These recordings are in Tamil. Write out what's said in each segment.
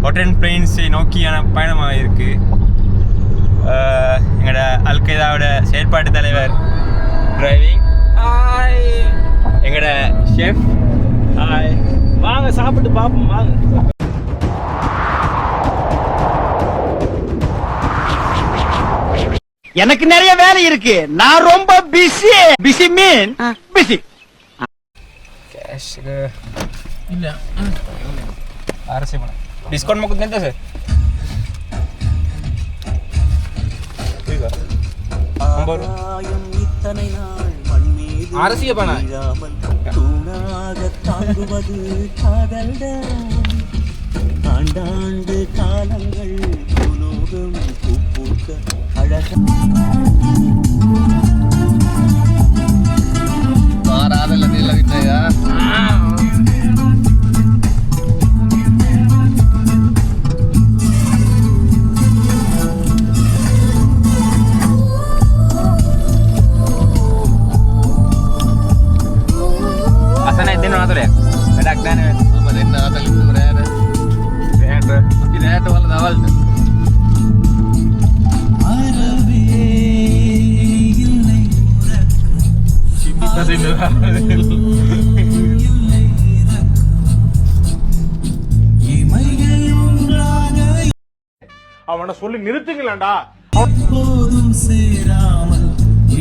ஹாட் அண்ட் பிளெயின்ஸை நோக்கியான பயணமாக இருக்குது. எங்களோட அல்கைதாவோட செயற்பாட்டு தலைவர் டிரைவிங். ஹாய். எங்களோட ஷெஃப். ஹாய். வாங்க சாப்பிட்டு பார்ப்போம் வாங்க. எனக்கு நிறைய வேலை இருக்கு. நான் ரொம்ப பிஸி. பிஸி மீன் பிஸி. கேஷ் இல்ல ஆர்சி பண்ண டிஸ்கவுண்ட் மக்கு देता सर. ஆர்சி பண்ண தூணாக தாங்குவது காதல்டா. ஆண்டாண்டு காலங்கள் உலோகம் பூக்க அழகா மாறாதல்ல நீல விட்டையா. Asana din na to le. Kadakta na. Ama din na to le rare. Rare. Rare wala dawal. Arabe illai urak. Chimita din na. அவனை சொல்லி நிறுத்துங்களேன்டா. போதும் சேராமல்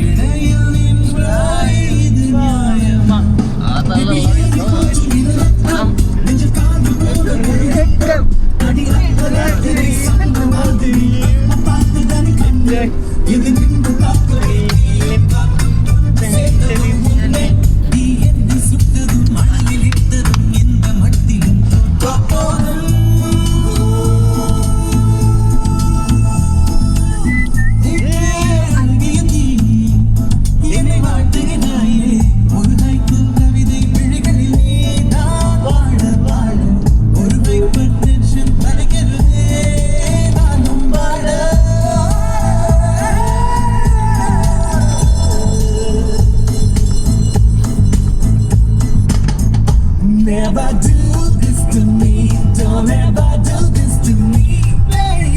இடையில் நின்றாய் இது நியாயமா. Never do this to me, don't ever do this to me, baby.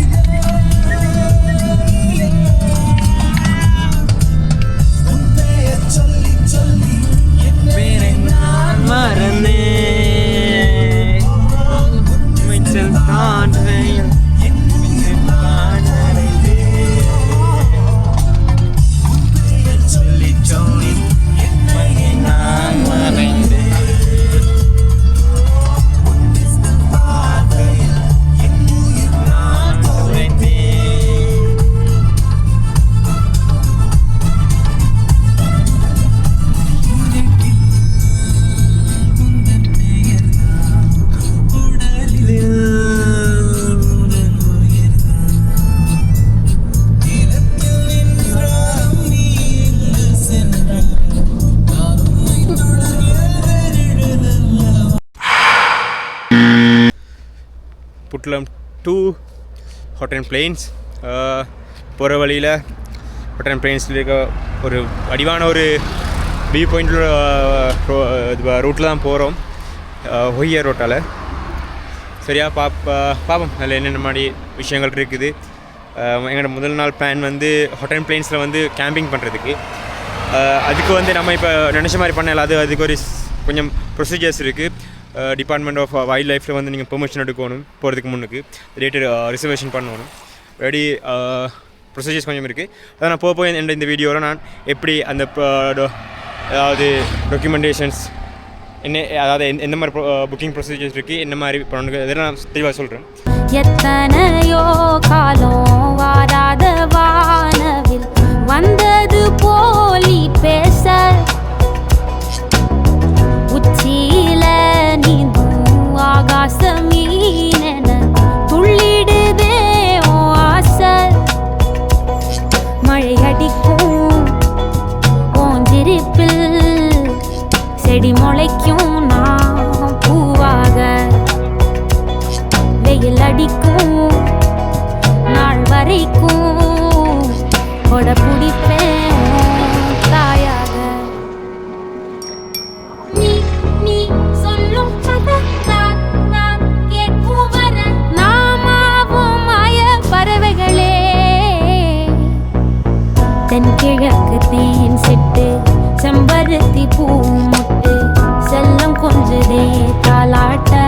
Unte cholli cholli mere naan marne mitchel taan hai mitchel taan hai unte cholli cholli mere naan marne. Puttalam to ஹாட் அண்ட் பிளெயின்ஸ் போகிற வழியில் ஹாட் அண்ட் பிளெயின்ஸில் இருக்க ஒரு வடிவான ஒரு வியூ பாயிண்டில் ரூட்டில் தான் போகிறோம். ஒய்யர் ரோட்டால் சரியா பார்ப்போம் அதில் என்னென்ன மாதிரி விஷயங்கள் இருக்குது. எங்களோட முதல் நாள் பிளான் வந்து ஹாட் அண்ட் பிளெயின்ஸில் வந்து கேம்பிங் பண்ணுறதுக்கு. அதுக்கு வந்து நம்ம இப்போ நினச்ச மாதிரி பண்ணல. அதுக்கு ஒரு கொஞ்சம் ப்ரொசீஜர்ஸ் இருக்குது. டிபார்ட்மெண்ட் ஆஃப் வைல்ட் லைஃப்பில் வந்து நீங்கள் பெர்மிஷன் எடுக்கணும் போகிறதுக்கு முன்னுக்கு. ரேட்டு ரிசர்வேஷன் பண்ணணும். ரெடி ப்ரொசீஜர்ஸ் கொஞ்சம் இருக்குது. அதை நான் போய் இந்த வீடியோவில் நான் எப்படி அந்த அதாவது டாக்குமெண்டேஷன்ஸ் என்ன அதாவது எந்த மாதிரி புக்கிங் ப்ரொசீஜர்ஸ் இருக்குது என்ன மாதிரி பண்ணணும் இதெல்லாம் நான் தெளிவாக சொல்கிறேன். எத்தனையோ காலம் வாராத வானவில் வந்தது போலி பேச உச்சியில நீந்தும் ஆகாச மீனென துள்ளிடுதே ஓ ஆசை. மழை அடிக்கும் ஓஞ்சிருப்பில் செடி முளைக்கும் நான் பூவாக. வெயில் அடிக்கும் நாள் வரைக்கும் கொட பிடிப்பேன் தாயாக. நீ சொல்லும் கதை நான் கேட்கும் வர நான் சிட்டு செம்பருத்தி பூ முட்டு செல்லம் கொஞ்சதே தாலாட்ட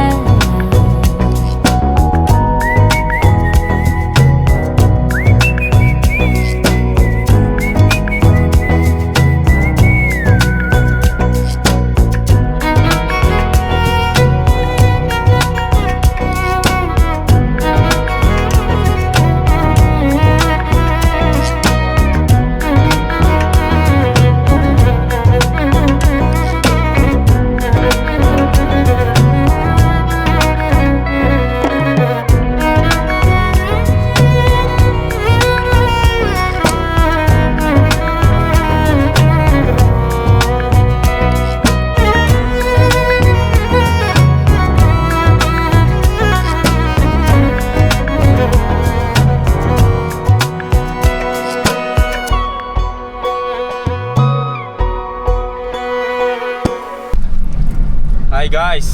Hi guys,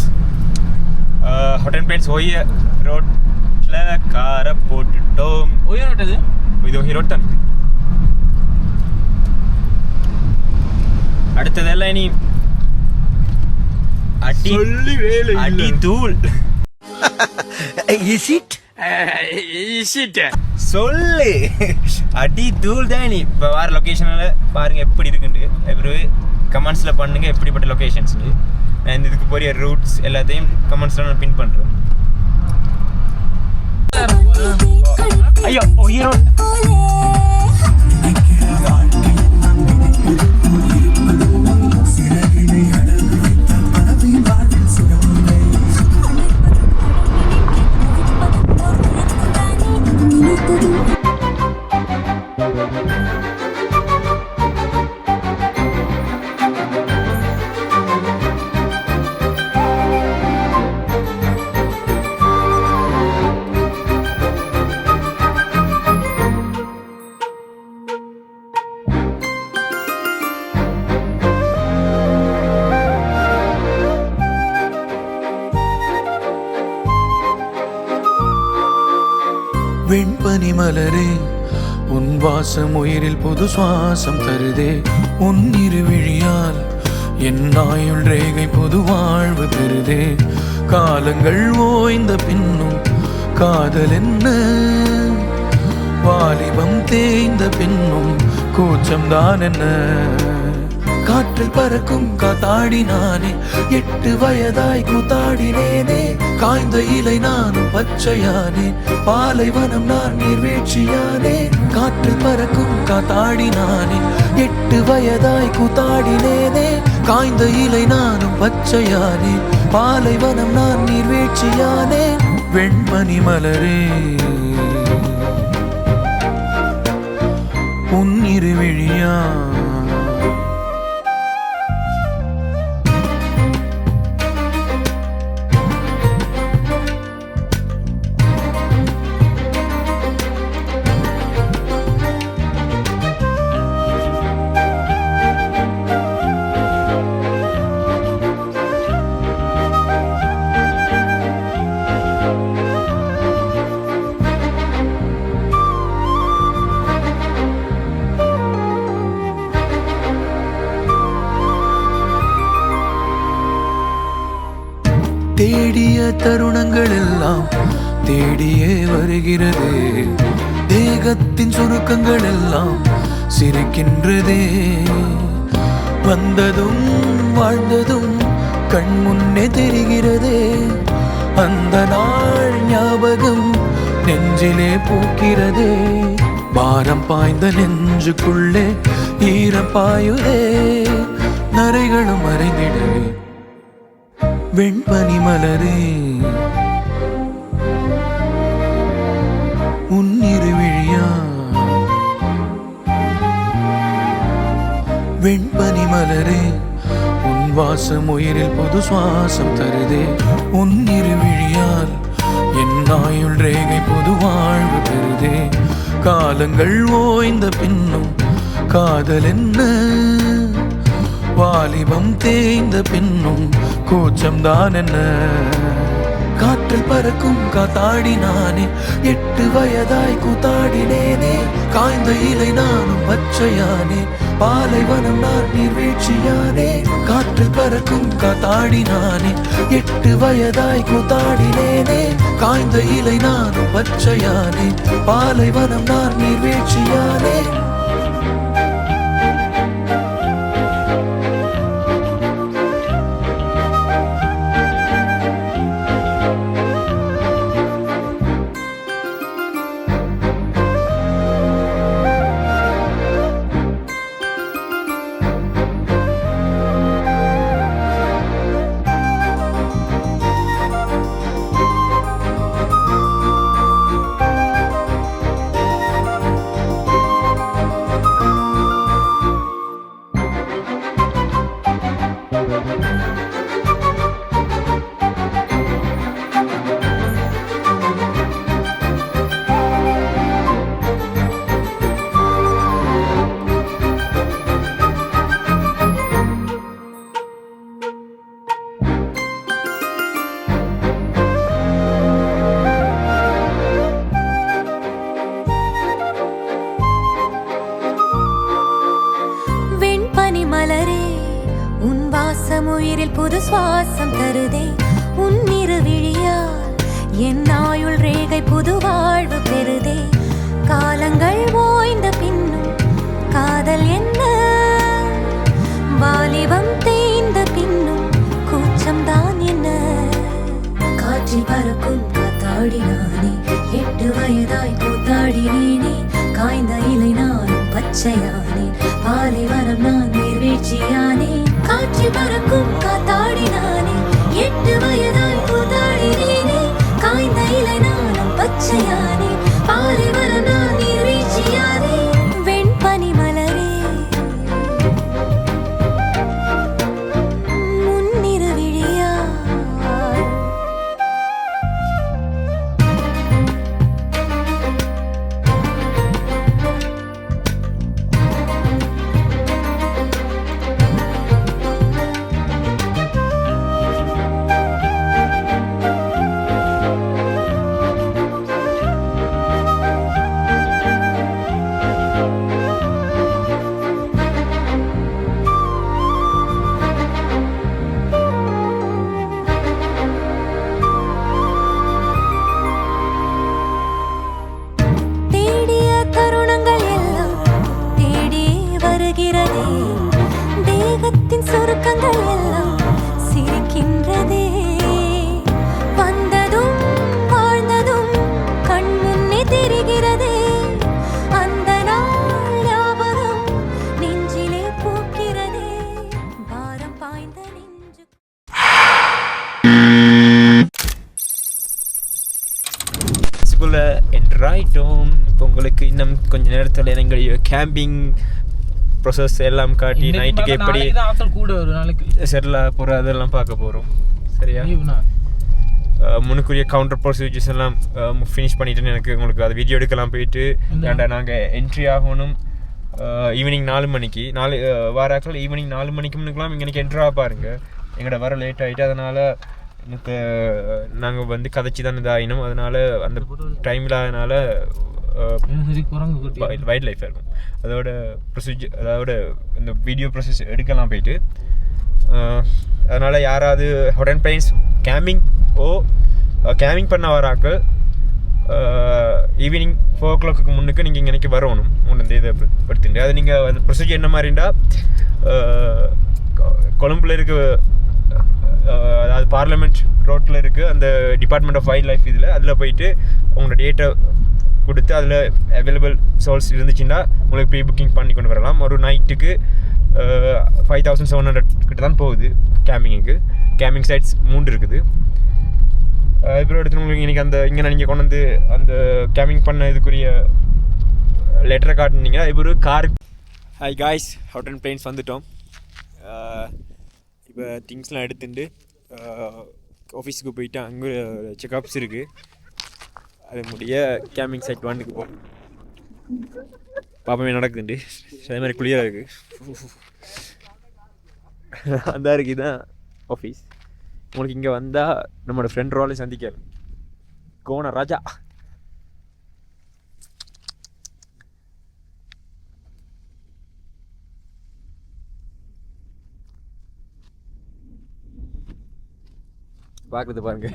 Hot and Plains Oye ரோட்ல காரை போட்டுட்டோம். ஓயே ரோட் அது? இது ஓயே ரோட் தான். அடுத்ததெல்லாம் இனி அடி சொல்லி வேலை அடி தூள். Is it? Is it? சொல்லு அடி தூள் தான் நீ. இப்போ வேறு லொக்கேஷனில் பாருங்கள் எப்படி இருக்குண்டு. அப்புறம் கமெண்ட்ஸில் பண்ணுங்கள் எப்படிப்பட்ட லொக்கேஷன்ஸ்னு. நான் இதுக்கு போகிற ரூட்ஸ் எல்லாத்தையும் கமெண்ட்ஸில் நான் பின் பண்ணுறேன். ஐயோ ஹீரோ வெண்பனி மலரே உன் வாசம் உயிரில் புது சுவாசம் தருதே உன் இருவிழியால் என் ஆயுள் ரேகை புது வாழ்வு பெறுதே காலங்கள் ஓய்ந்த பின்னும் காதல் என்ன வாலிபம் தேய்ந்த பின்னும் கூச்சம்தான் என்ன காற்றில் பறக்கும் காத்தாடி நானே 8 வயதாய் கூத்தாடினேனே காய்ந்த இலை நானும் பச்சையானேன் பாலைவனம் நான் நீர்வீழ்ச்சியானேன் காற்றில் பறக்கும் காத்தாடி நானே 8 வயதாய் கூத்தாடினேனே காய்ந்த இலை நானும் பச்சையானேன் பாலைவனம் நான் நீர்வீழ்ச்சியானேன் வெண்பனி மலரே உன் இருவிழியா தேடிய தருணங்கள் எல்லாம் தேடியே வருகிறது தேகத்தின் சுருக்கங்கள் எல்லாம் சிரிக்கின்றதே வந்ததும் வாழ்ந்ததும் கண் முன்னே தெரிகிறதே அந்த நாள் ஞாபகம் நெஞ்சிலே பூக்கிறதே பாரம் பாய்ந்த நெஞ்சுக்குள்ளே ஈரம் பாயுதே நரைகளும் மறைந்திடவே வெண்பனி மலரே உன் இருவிழியா வெண்பனி மலரே உன் வாசம் உயிரில் புது சுவாசம் தருதே உன் இருவிழியால் என் ஆயுள் ரேகை புது வாழ்வு பெறுதே காலங்கள் ஓய்ந்த பின்னும் காதல் என்ன வாலிபம் தேய்ந்த பின்னும் கூச்சம்தான் என்ன காற்றில் பறக்கும் காத்தாடி நானே 8 வயதாய் கூத்தாடினேனே காய்ந்த இலை நானும் பச்சையானே பாலைவனம் நான் நீர்வீழ்ச்சியானே காற்றில் பறக்கும் காத்தாடி நானே 8 வயதாய் கூத்தாடினேனே காய்ந்த இலை நானும் பச்சையானே பாலைவனம் நான் நீர்வீழ்ச்சியானே உயிரில் புது சுவாசம் தருதே உன்னிரு விழியால் என் ஆயுள் ரேகை புது வாழ்வு பெறுதே காலங்கள் ஓய்ந்த பின்னும் காதல் என்ன வாலிபம் தேய்ந்த பின்னும் கூச்சம்தான் என்ன காற்றில் பறக்கும் காத்தாடி நானே 8 வயதாய் கூத்தாடினேனே காய்ந்த இலை நானும் பச்சையானே பாலைவனம் நான் நீர்வீழ்ச்சியானே காற்றில் பறக்கும் காத்தாடி நானே 8 வயதாய் கூத்தாடினேனே காய்ந்த இலை நானும் பச்சையானே பாலைவனம் நான் நீர்வீழ்ச்சியானே வெண்பனி மலரே முன்னிரு விழியால் தேகத்தின் சுருக்கங்கள் எல்லாம் சிரிக்கின்றதே வந்ததும் வாழ்ந்ததும் கண் முன்னே தெரிகிறதே அந்த நாள் ஞாபகம் நெஞ்சிலே பூக்கிறதே பாரம் பாய்ந்த நெஞ்சு ஸ்கூலில் என்ட்ராயிட்டோம். இப்போ உங்களுக்கு இன்னும் கொஞ்சம் நேரத்தில் எங்களுடைய கேம்பிங் ப்ரொசஸ் எல்லாம் காட்டி நைட்டுக்கு எப்படி கூட ஒரு நாளைக்கு செட்டில் போகிற அதெல்லாம் பார்க்க போகிறோம். சரியா? முன்னுக்குரிய கவுண்டர் ப்ரொசீஜர்ஸ் எல்லாம் ஃபினிஷ் பண்ணிட்டேன்னு எனக்கு உங்களுக்கு அது வீடியோ எடுக்கலாம் போயிட்டு ஏன்டா நாங்கள் என்ட்ரி ஆகணும் ஈவினிங் 4 மணிக்கு வாராக்கள் ஈவினிங் 4 மணிக்கு முன்னுக்கெல்லாம் இங்கே என்ட்ரா பாருங்கள். எங்கள்ட வர லேட் ஆகிட்டு அதனால் எனக்கு நாங்கள் வந்து கதைச்சி தான் இதாகினோம். அதனால் அந்த டைம் இல்லாதனால வைல்ட் லைஃப் இருக்கும். அதோட ப்ரொசீஜர் அதோட இந்த வீடியோ ப்ரொசஸ் எடுக்கலாம் போயிட்டு அதனால் யாராவது ஹாட் அண்ட் பிளைன்ஸ் கேம்பிங் பண்ண வராக்கள் ஈவினிங் 4 o'clock முன்னுக்கு நீங்கள் இங்கே வரணும். ஒன்று இதை படுத்துட்டு அது நீங்கள் அந்த ப்ரொசீஜர் என்ன மாதிரிண்டா கொழும்பில் இருக்க அதாவது பார்லிமெண்ட் ரோட்டில் இருக்குது அந்த டிபார்ட்மெண்ட் ஆஃப் வைல்ட் லைஃப் அதில் போயிட்டு உங்களோட டேட்டை கொடுத்து அதில் அவைலபிள் சோல்ஸ் இருந்துச்சுன்னா உங்களுக்கு ப்ரீ புக்கிங் பண்ணி கொண்டு வரலாம். ஒரு நைட்டுக்கு 5700 கிட்ட தான் போகுது கேம்பிங்குக்கு. கேம்பிங் சைட்ஸ் 3 இருக்குது. அதுக்கப்புறம் எடுத்து உங்களுக்கு இன்றைக்கி அந்த இங்கே நீங்கள் கொண்டு வந்து அந்த கேம்பிங் பண்ண இதுக்குரிய லெட்டரை காட்டினீங்கன்னா இப்போ ஒரு car. Hi guys, hot and plains வந்துட்டோம். இப்போ திங்ஸ்லாம் எடுத்துட்டு ஆஃபீஸுக்கு போயிட்டு அங்கே செக்அப்ஸ் இருக்குது. அது முடிய கேம்பிங் சைட் 1க்கு போகும். பாப்பமே நடக்குதுண்டு அதே மாதிரி குளிராக இருக்குது. அந்த இருக்குது இதுதான் ஆஃபீஸ். உங்களுக்கு இங்கே வந்தால் நம்மளோட ஃப்ரெண்ட் ரோலையும் சந்திக்க கோண ராஜா. பார்க்குறது பாருங்க.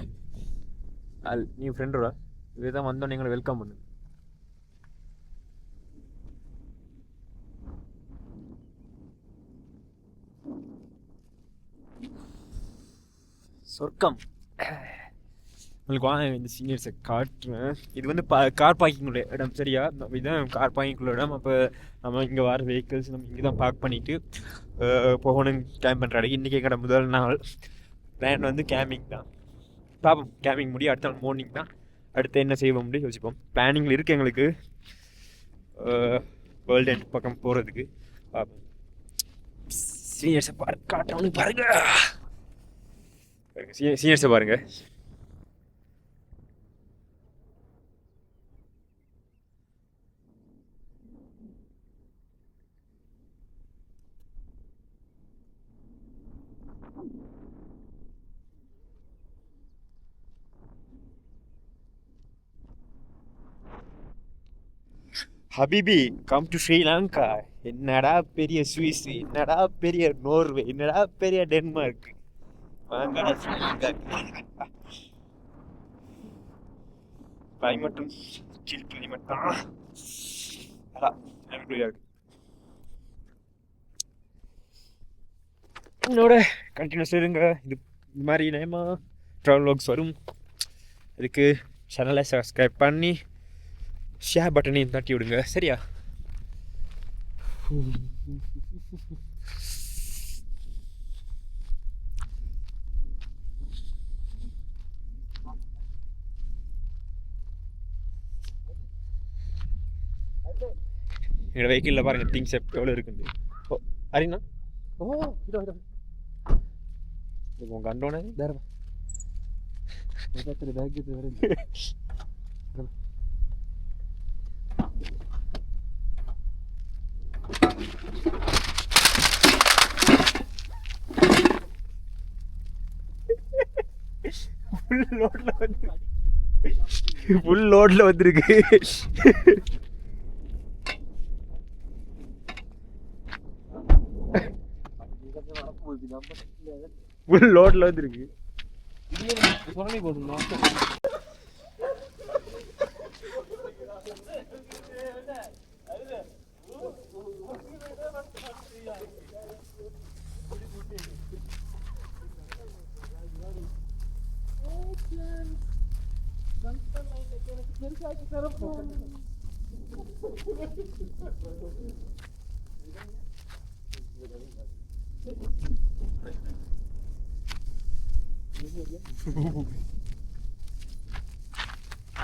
நீ ஃப்ரெண்டோட இதுதான் வந்தோன்னே எங்களை வெல்கம் பண்ணு. சொர்க்கம். உங்களுக்கு வாங்க இந்த சீனியர்ஸை காட்டுறேன். இது வந்து கார் பார்க்கிங் உள்ள இடம், சரியா? இதுதான் கார் பார்க்கிங் உள்ள இடம். அப்போ நம்ம இங்கே வர வெஹிக்கிள்ஸ் நம்ம இங்கே தான் பார்க் பண்ணிவிட்டு போகணும் கேம்ப் பண்ணுற இடம். இன்றைக்கி எங்கட முதல் நாள் பிளான் வந்து கேம்பிங் தான். பார்ப்போம், கேம்பிங் முடியும் அடுத்த நாள் மார்னிங் தான் அடுத்து என்ன செய்வோம் முடியும் யோசிப்போம். பிளானிங்கில் இருக்குது எங்களுக்கு வேர்ல்டு எண்ட் பக்கம் போகிறதுக்கு. பார்ப்போம். சீனியர்ஸை காட்டுறவனுக்கு பாருங்க, சீனியர்ஸை பாருங்க. Habibi come to Sri Lanka. என்னடா பெரிய சுவிஸ், என்னடா பெரிய நோர்வே, என்னடா பெரிய டென்மார்க். வாங்கடா ஸ்ரீலங்கா. கிளைமேட்டும் சில் கிளைமேட் தான். இருக்கு. என்னோட கண்டினியூஸ் இருங்க. இது மாதிரி நேமா ட்ராவல் வ்ளாக்ஸ் வரும். இதுக்கு சேனலை சப்ஸ்கிரைப் பண்ணி ஷேர் பட்டனையும் தட்டி விடுங்க, சரியா? என்னோட வெஹிக்கிளில் பாருங்கள் திங்ஸ் எவ்வளோ இருக்குது. ஓ அரிண்ணா, ஓ இதோ இதோ உங்கள் கண்டோனே தரவா பேக் இது வருது. ஃபுல் லோட்ல வந்திருக்கு. ஃபுல் லோட்ல வந்திருக்கு.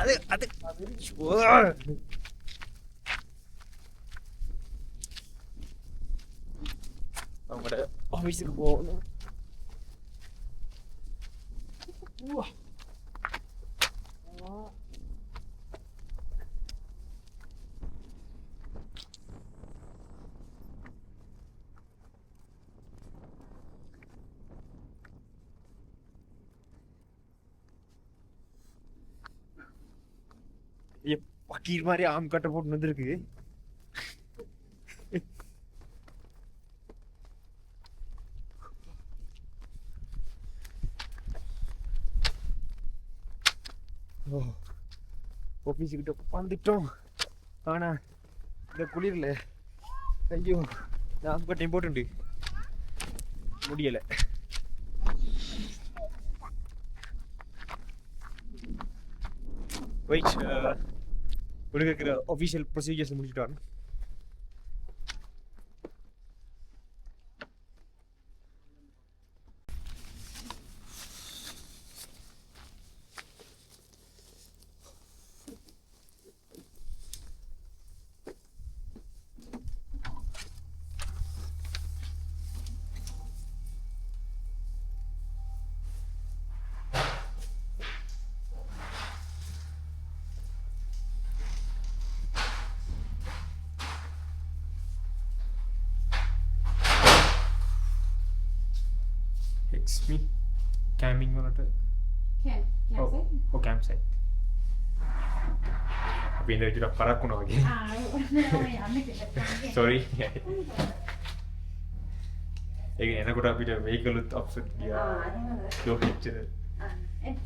அது அது அவங்களோட ஆஃபீஸுக்கு போகணும். பக்கீர் மாதிரி ஆம் கட்டை போட்டு வந்துருக்கு. ஆஃபீஸுக்கிட்ட வந்துட்டோம். ஆனா இந்த குளிரில் ஐயோ நான் ஆம் கட்டையும் போட்டுண்டு முடியலை. வெயிட், உள்ள இருக்கிற ஆஃபீஷியல் ப்ரொசீஜர்ஸ் முடிச்சுட்டு வரணும். Me camping or campsite. Abhi indha jura parakuna age. Sorry. Ege enakoda apita vehicle uth upset diya. Yo picture. කෙනෙක්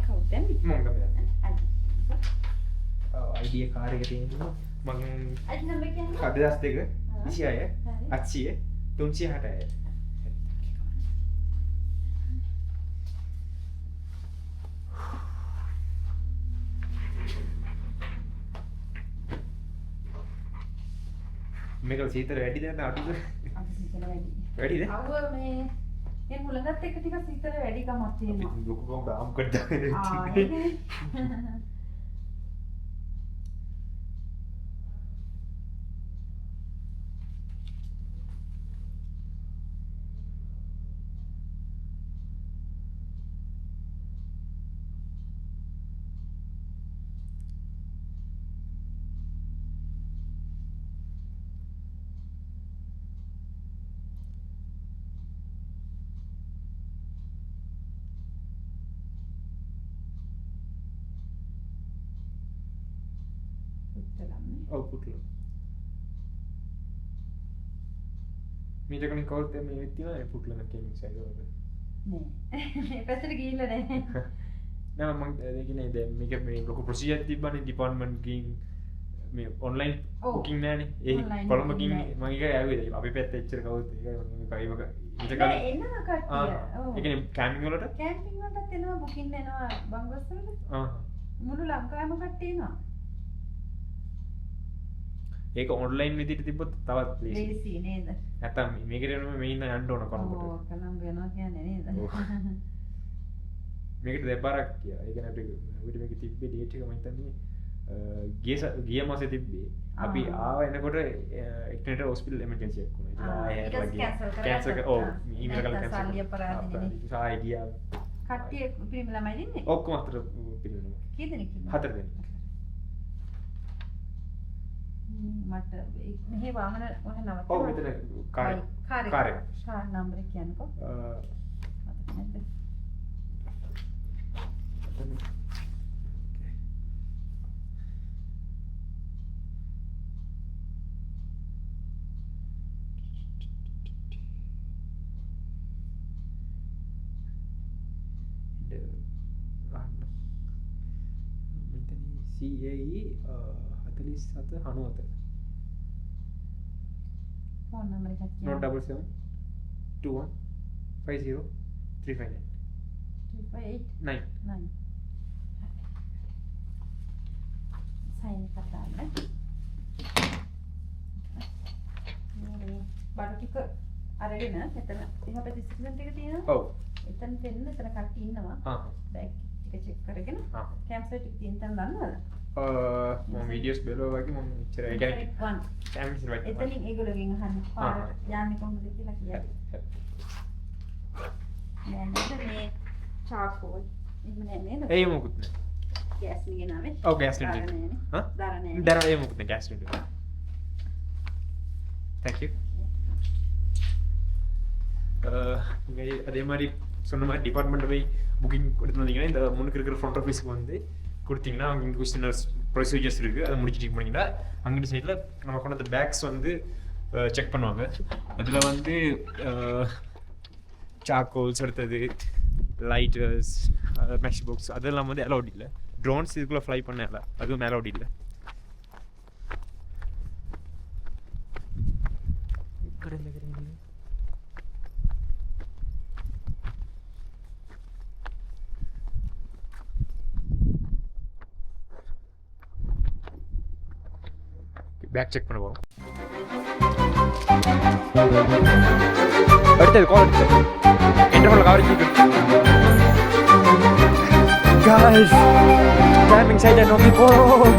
කවුද මම ගමන අද අයිඩිය කාර් එක තියෙනවා මම අද නම්බර් කියන්නේ 2002 26 800 368 මේක සීතල වැඩිද නැත්නම් අඩුද? අද සීතල වැඩි. වැඩිද? අවුව මේ මුලඟත් එක්ක ටිකක් සීතල වැඩි කමක් තියෙනවා. ලොකු කම දාම් කරදාගෙන ආ ඒකනේ. ඔව් පුටුල මේ ජගමින් කවුරුත් මේ වෙත් තියෙනවා මේ පුටුල නම් කේමින් සයිඩ් වල නෑ. මේ පැත්තට ගිහිල්ලා නෑ. නෑ මම කියන්නේ දැන් මේක මේ ලොකු ප්‍රොසීජර් තිබ්බනේ ඩිපාර්ට්මන්ට් ගින් මේ ඔන්ලයින් ඔව්. බුකින් නෑනේ ඒ Online කොළඹ booking ගින් නෑ. මම ඒක ඇහුවේ අපි පැත්ත එච්චර කවුරුත් ඒකයි මම කයිමක ඊට නෑ කලින් එනවා කට්ටිය. ඔව්. ඒ කියන්නේ කැම්පින් වලට කැම්පින් වලටත් එනවා බුකින් එනවා බංගස් වලට. ආ මුළු ලංකාවෙම කට්ටිය එනවා. ඒක ඔන්ලයින් විදිහට තිබ්බොත් තවත් ලේසි ලේසි නේද? නැත්තම් මේකට යනවා මේ ඉන්න යන්න ඕන කොළඹට ඔව් කලම්බ යනවා කියන්නේ නේද? ඔව්. මේකට දෙපාරක් කියලා. ඒ කියන්නේ අපිට මේක තිබ්බේ ඩේට් එක මම හිතන්නේ ගිය මාසේ තිබ්බේ. අපි ආව එනකොට එක්නෙට හොස්පිටල් එමර්ජන්සි එකක් වුණා. ඉතින් ආයෙ ඊට හැරලා ගියා. cancel කරගත්තා. කැන්සල් ඔව් ඊමේල් කරලා නැත්නම් කැන්සල්. සල්ලි අපරාධනේ. ආයෙ ගියා. කට්ටිය පිරිමි ළමයි දෙන්නේ? ඔක්කොම අතර පිළිවෙලම. කී දෙනෙක් ඉන්නවද? 4 දෙනෙක්. මට මෙහි වාහන ඔය නවත්තනවා. ඔව් මෙතන කාර් කාර් එක. කාර් නම්බර කියන්නකෝ. මතක නැද්ද? CAE 47 97 ෆෝන් නම්බර එකක් කියන්න. 077 21 50 359 358 9 9 සයින් එකක් දාන්න. මේ බඩු ටික අරගෙන එතන එහා පැත්තේ සිග්නල් එක තියෙනවා. ඔව් එතන දෙන්න එතන කට්ටිය ඉන්නවා. ආ බෑග් ටික චෙක් කරගෙන ආ කැම්ප් සයිට් එක තියෙන තැන දන්නවද? මම වීඩියෝස් බලුවා වගේ මම ඉච්චර ඒ කියන්නේ වන්. කැම්පස් වලට එතනින් ඒගොල්ලෝගෙන් අහන්න පාර යන්නේ කොහොමද කියලා කියන්න. නෑ නේද මේ චාකෝල්. එහෙම නෑ නේද? ඒ මොකුත් නෑ ගෑස් නියනාවේ. ඔව් ගෑස් ලින්ඩර් හා දාලා නෑ. දරා ඒ මොකුත් නෑ ගෑස් ලින්ඩර් thank you அதே மாதிரி சொன்ன மாதிரி டிபார்ட்மெண்ட் போய் புக்கிங் கொடுத்துருந்தீங்கன்னா இந்த முன்னுக்கு இருக்கிற ஃப்ரண்ட் ஆஃபீஸ்க்கு வந்து கொடுத்தீங்கன்னா அவங்க இங்கே கொஸ்டின் ப்ரொசீஜர்ஸ் இருக்குது அதை முடிச்சுட்டு போனீங்கன்னா அங்கிட்டு சைடில் நம்ம கொண்டு அந்த பேக்ஸ் வந்து செக் பண்ணுவாங்க அதில் வந்து சாக்கோல்ஸ் அடுத்தது லைட்டர்ஸ் மெஷ் பாக்ஸ் அதெல்லாம் வந்து அலௌட் இல்லை ட்ரோன்ஸ் இதுக்குள்ளே ஃப்ளை பண்ண இல்லை அதுவும் அலௌட் இல்லை பேக் செக் பண்ண போகிறோம் அடுத்தது கால் எடுத்து இன்டர்வல் கவரேஜ் காய்ஸ் கேம்பிங் சைட்டை நோக்கி போகிறோம்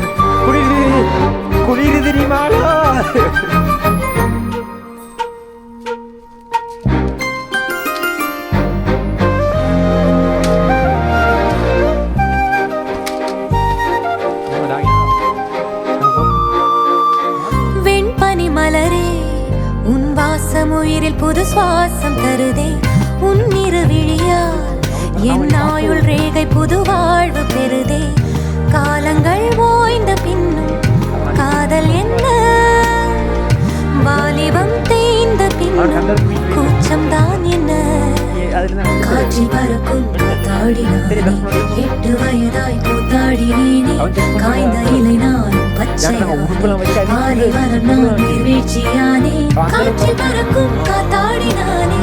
குளிர் தெரியுமாடா வெண்பனி மலரே உன் வாசம் உயிரில் புது சுவாசம் தருதே உன் இருவிழியால் என் ஆயுள் ரேகை புது வாழ்வு பெறுதே காலங்கள் ஓய்ந்த பின்னும் காதல் என்ன வாலிபம் தேய்ந்த பின்னும் கூச்சம்தான் என்ன காற்றில் பறக்கும் தாடினானே 8 வயதாய் கூத்தாடினேனே காய்ந்த இலை நான் பச்சையானே வரம் நான் நீர்வீழ்ச்சியானே காற்றில் பறக்கும் காத்தாடினானே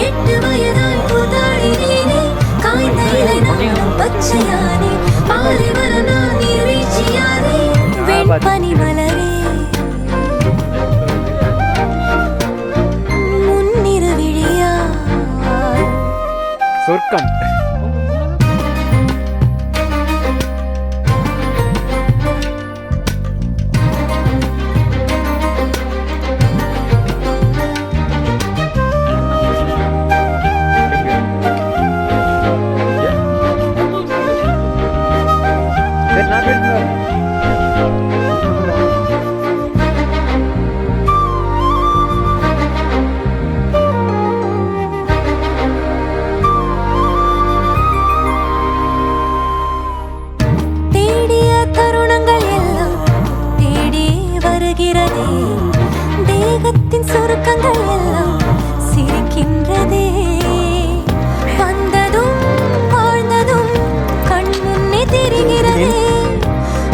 8 வயதாய் கூத்தாடினேனே காய்ந்த இலை நான் பச்சையானே வரம் நான் நீர்வீழ்ச்சியானே வெண்பனி மலரே முன்னிரு விழியா சொர்க்கம். தேடிய தருணங்கள் எல்லாம் தேடி வருகிறதே தேகத்தின் சுருக்கங்கள் எல்லாம் சிரிக்கின்றதே வந்ததும் வாழ்ந்ததும் கண் முன்னே தெரிகிறதே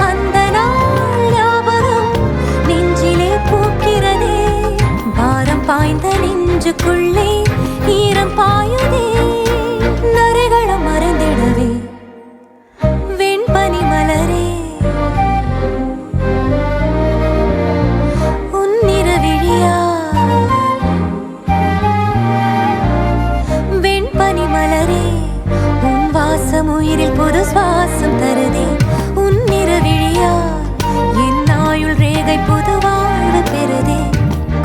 அந்த நாள் ஞாபகம் நெஞ்சிலே பூக்கிறதே பாரம் பாய்ந்த நெஞ்சுக்குள்ளே ஈரம் பாயுதே நரைகளும் மறைந்திடவே வெண்பனி மலரே உன்னிரு விழியா வெண்பனி மலரே உன் வாசம் உயிரில் புது சுவாசம் தருதே உன்னிரு விழியா என் ஆயுள் ரேகை புது வாழ்வு பெறுதே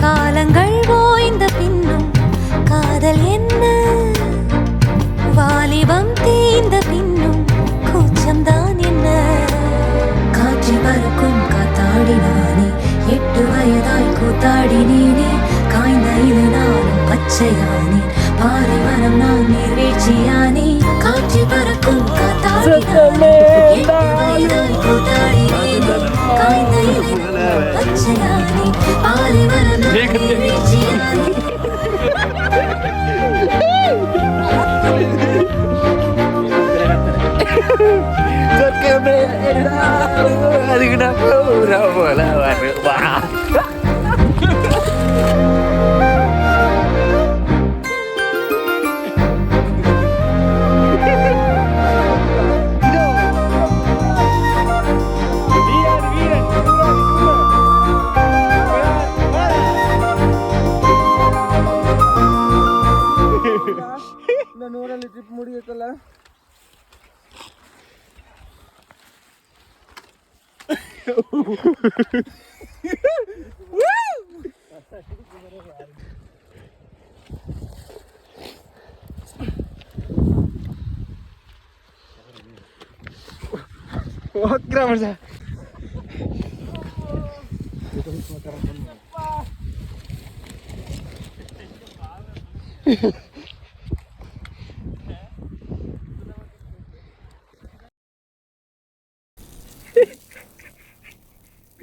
காலங்கள் ஓய்ந்த பின்னும் காதல் என்ன வாலிபம் தீர்ந்த பின்னும் கூச்சம்தான் என்ன காற்றில் பறக்கும் காத்தாடினானே 8 வயதாய் கூத்தாடினேனே காய்ந்த இலை நானும் பச்சையானேன் பாறை மரம் நான் நீர்வீழ்ச்சியானே காற்றில் பறக்கும் காத்தாடினானே 8 வயதாய் கூத்தாடினேனே காய்ந்த இலை நானும் பச்சையானேன் பாறை மரம் நான் நீர்வீழ்ச்சியானே அது kenapa bola warna wah.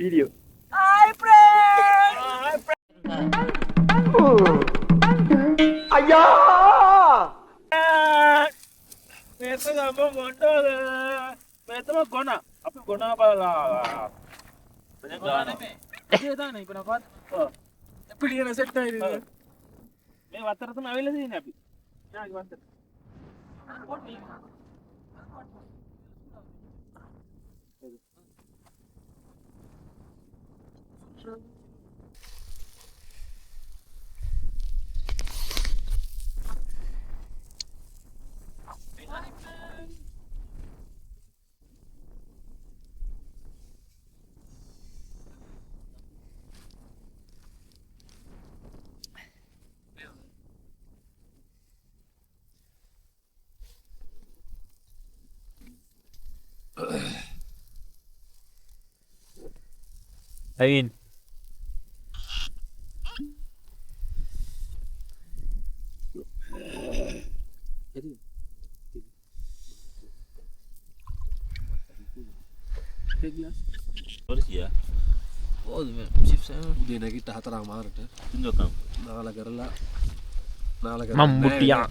Video. Ayah! Betul apa gondol? Betul apa gona? Apa gona apa? Banyak gona. Dia dah ni gona kan? Pilih yang set dah ini. Ni water tu nak bila sini ni? Ya, water. Ain. Terus ya. උදේ නැගිට 4 මාරට ඉන්දකම් නාල කරලා නාල මම්බුටියා